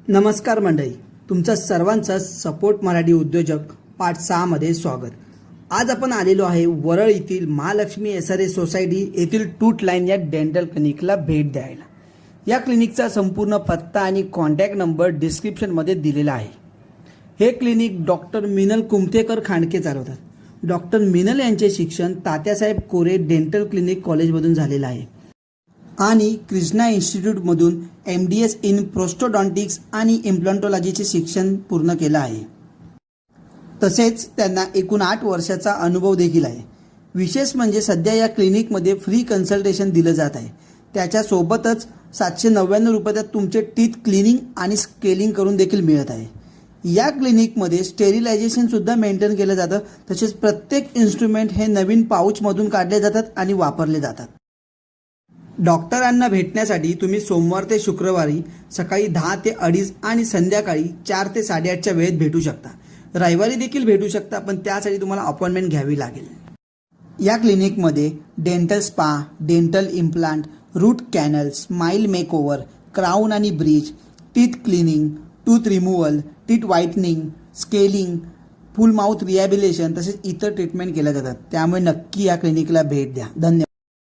नमस्कार मंडळी, तुमचं सर्वांचं सपोर्ट मराठी उद्योजक पार्ट 6 मध्ये स्वागत। आज आपण आलेलो आहे वरळ येथील महालक्ष्मी SRA सोसायटी येथील टूथ लाईन या डेंटल क्लिनिकला भेट द्यायला। या क्लिनिकचा संपूर्ण पत्ता आणि कॉन्टॅक्ट नंबर डिस्क्रिप्शन मध्ये दिलेला आहे। हे क्लिनिक डॉक्टर मिनल कुमतेकर खांडके चालवतात। डॉक्टर मिनल यांचे शिक्षण तात्यासाहेब कोरे डेंटल क्लिनिक कॉलेजमधून झालेले आहे आणि कृष्णा इन्स्टिट्यूटमधून MDS इन प्रोस्टोडॉन्टिक्स आणि इम्प्लांटोलॉजीचे शिक्षण पूर्ण केलं आहे। तसेच त्यांना एकूण 8 वर्षाचा अनुभव देखील आहे। विशेष म्हणजे सध्या या क्लिनिकमध्ये फ्री कन्सल्टेशन दिलं जात आहे। त्याच्यासोबतच 799 रुपयात तुमचे टीथ क्लिनिंग आणि स्केलिंग करून देखील मिळत आहे। या क्लिनिकमध्ये स्टेरिलायझेशन सुद्धा मेंटेन केलं जातं। तसेच प्रत्येक इन्स्ट्रुमेंट हे नवीन पाऊचमधून काढले जातात आणि वापरले जातात। डॉक्टरांना भेटण्यासाठी तुम्ही सोमवार ते शुक्रवारी सकाळी 10 ते 2:30 आणि संध्याकाळी 4 ते 8:30च्या वेळेत भेटू शकता। रविवारी देखील भेटू शकता, पण त्यासाठी तुम्हाला अपॉइंटमेंट घ्यावी लागेल। या क्लिनिकमध्ये dental spa, dental implant, root canal, smile makeover, crown आणि bridge, teeth cleaning, tooth removal, teeth whitening, scaling, full mouth rehabilitation तसेच इतर ट्रीटमेंट केल्या जातात। त्यामुळे नक्की या क्लिनिकला भेट द्या। धन्यवाद।